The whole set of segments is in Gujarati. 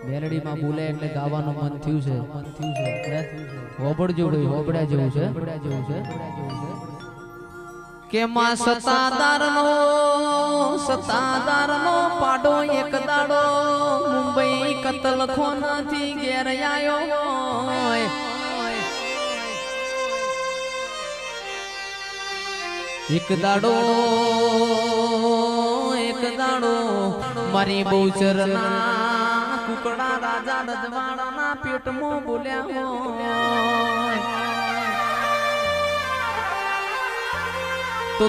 મેલડી માં બોલે એટલે ગાવાનું મન થયું છે હોબળજો ભાઈ હોબળ્યા જેવું છે કે માં સતાદાર નો પાડો એક દાડો મુંબઈ કતલખોના થી ઘેર આયો એક દાડો મારી બહુચરના કુકડા રાજા રજવાડાના પેટમાં બોલ્યા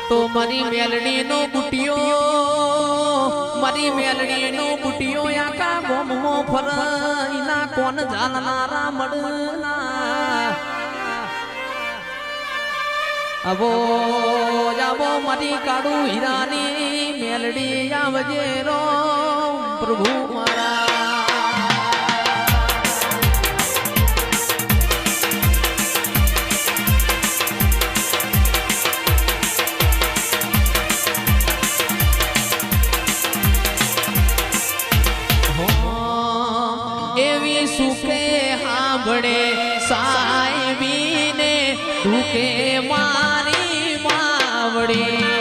તો મારી મેલડી નો બુટિયો આકા ગોમો ફરઈના કોણ જાણનારા મળના અબો જાબો મારી કાળુ હીરાની મેલડી આવજે રો પ્રભુ મારા એવી સુખે હાંભળે સાહેબીને દુખે મારી માવડી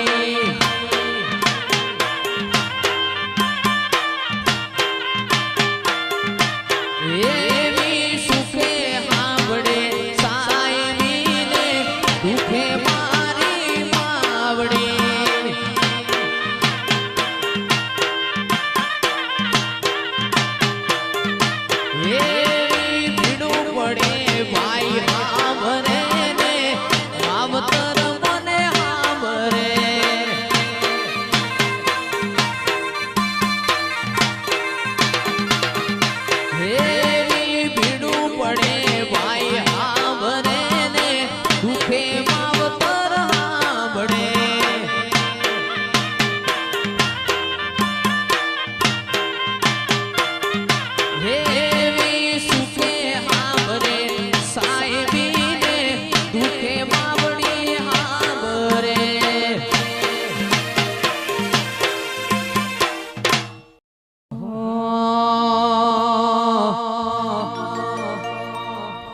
એવી સુખે હાંભળે સાહેબીને દુખે મારી માવડી એવી ભીડું પડે ભાઈ હાંભળે ને માવતર મને હાંભળે એવી ભીડું પડે ભાઈ હાંભળે ને દુખે માવતર હાંભળે એવી સુખે હાંભળે સાહેબીને દુખે માવડી હાંભળે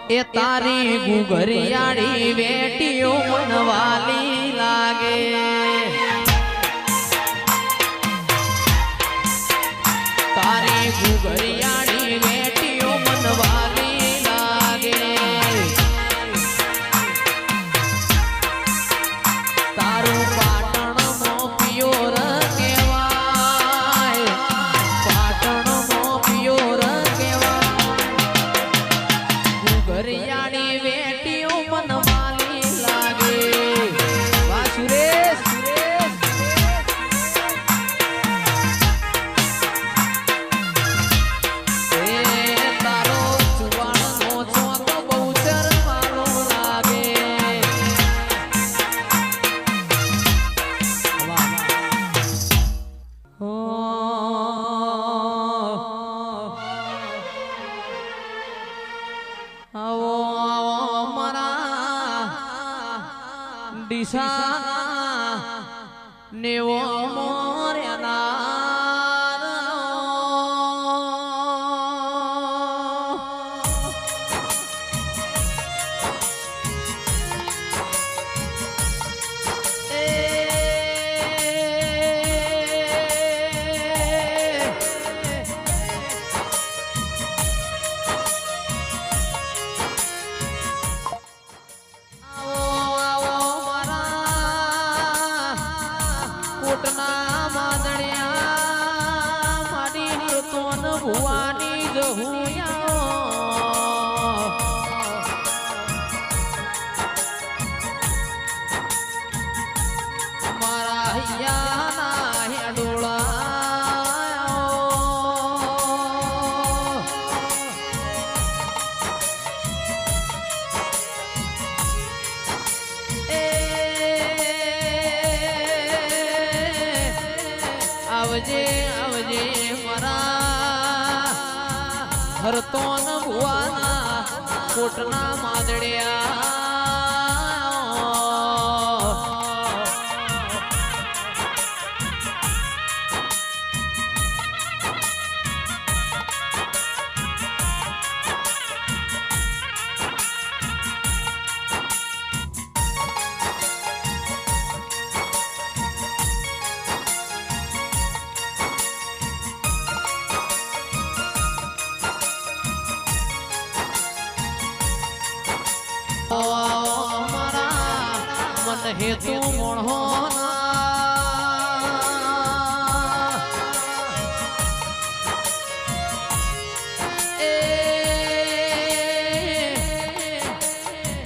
એ તારી ગુગરિયાળી વેટીઓ મનવાલી લાગે તારી ગુગરિયાળી વેટીઓ મનવાલી લાગે તારું પાટણનો પિયોર કહેવાય પાટણનો પિયોર કહેવાય ગુગરિયાળી વેટીઓ મનવાલી લાગે વાહ સુરેશ તારો ચુવાણનો ચોક બહુચર મારો લાગે આવો મારા ડીસા નેવો કોટના માદણિયા માડી તોન ભુવાની જહુયા મારા હૈયાના હેડોળા આવજે આવજે મારા હરતોન ભુવાના કોટના માદડિયા હેતુ મોણો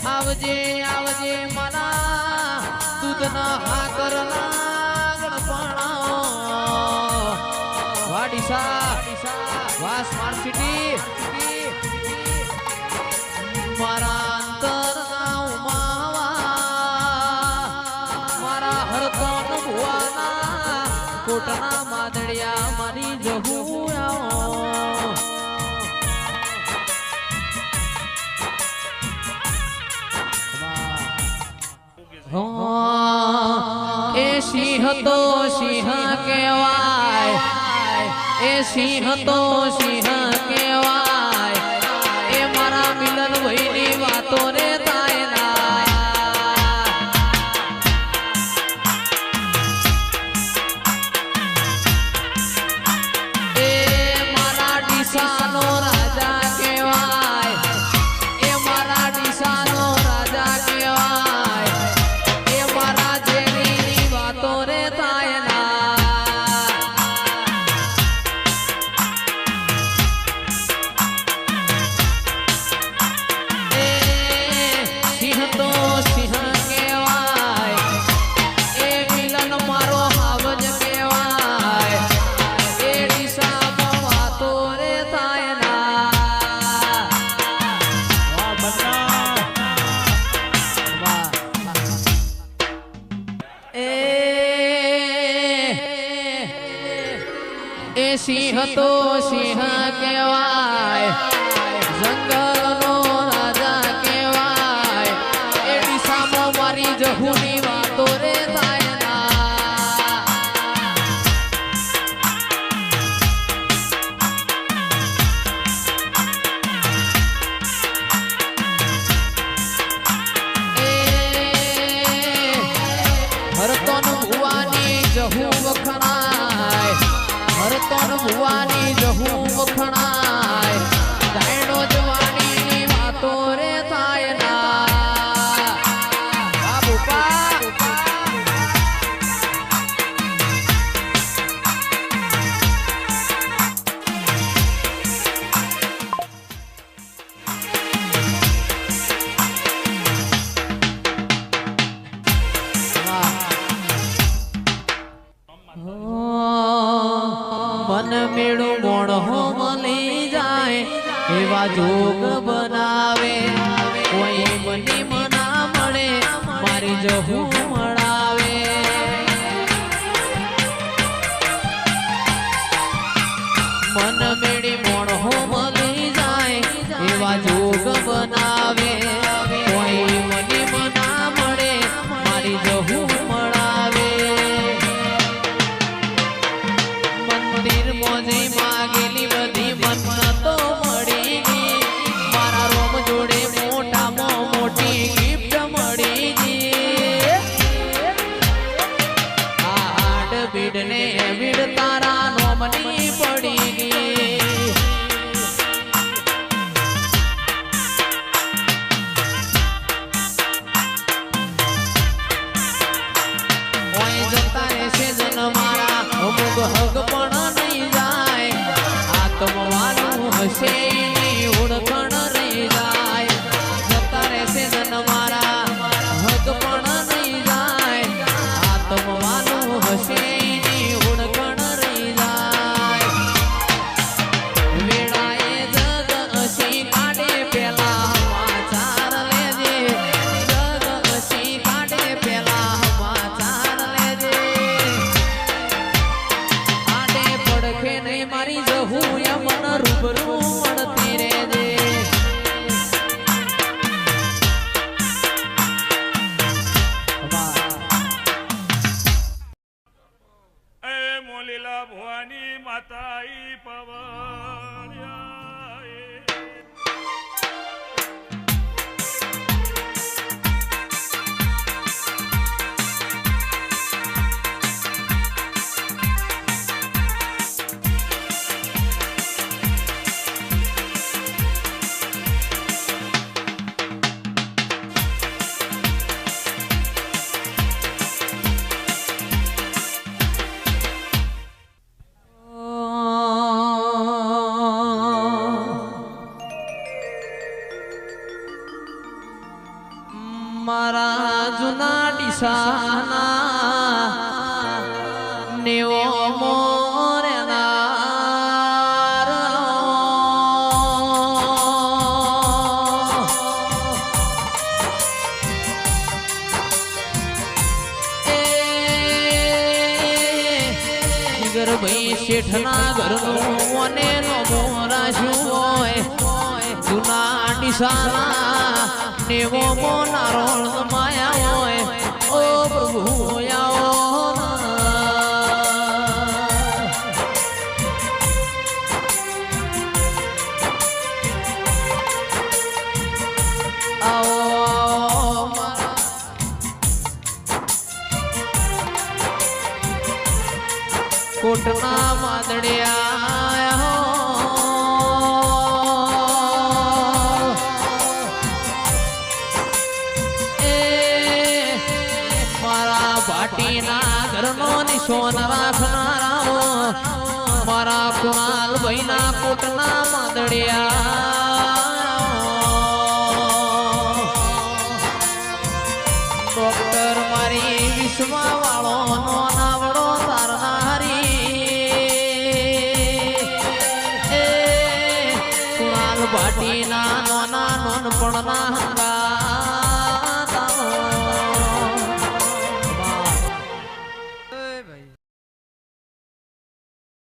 આવજે આવજે મારા દૂધના હાકરના ગણપણા વાડીસા વા સ્માર્ટ સિટી મારા અંતરના ઉમાવા મારા હરકન ભુવાના કોટના માદડિયા મારી જહું એ સિંહ તો સિંહ કહેવાય એ સિંહ તો સિંહ કહેવાય એ મારા મિલન ભાઈની વાતો રે તાયના એ મારા ડીસાનો રાજા કહેવાય એ મારા ડીસાનો રાજા કહેવાય એ મારા જેની વાતો રે તાયના સિંહ તો સિંહ કહેવાય જંગલનો રાજા કહેવાય એ દિશામાં મારી જહુની વાતો રે હરતન ભુવાની જહુ વખણાય હરતન ભુવાની જહુ વખણાય ગાયડો જવાનીની વાતો રે થાય ના બાબુપા મન મેળું મોણો મળી જાય એવા જોગ બનાવે કોઈ મની મના મળે મારી જહું મળાવે મન મેળી મોણો મળી જાય એવા જોગ બનાવે કોઈ મની મના મળે મારી જહું મળાવે મંદિર મોજે માગેલી બધી મન્નતો મળી ગઈ મારા રોમ જોડે મોટામાં મોટી ગિફ્ટ મળી ગઈ આ હાડ બીડ ને બીડ તારા નોમની પડી ગઈ ઓય જતા રહેશે જન મારા અમુક હગ પણ નહીં જાય આત્મવાનું હશે એની ઓળખણ રહી જાય જતા રહેશે જન મારા હગ પણ નહીં જાય આત્મવાનું હશે એની ઓળખણ રહી જાય વેળાએ જગ હસી કાઢે પેલા સમાચાર લેજે જગ હસી કાઢે પેલા સમાચાર લેજે આડે પડખે નહીં મારી જહું યમન રૂબરૂ મળતી રહેજે એ મોલીલા ભવાની માતાઈ પવળ્યા ડીસાના નેવો મોરનાર ભાઈ શેઠના ઘરનું અને મોરાશું હોય જૂના ડીસાના નેવો મોનારો માયા હોય ઓ પ્રભુ કોટના માદડિયા મારા ભાટીના ઘરનો નિશોન રાખનારા મારા કુણાલ ભાઈના કોટના માદડિયા ડોક્ટર મારી વિશ્વા વાળો નો નાવડો તારનારી ભાટીના નોના નોનપણના હંગા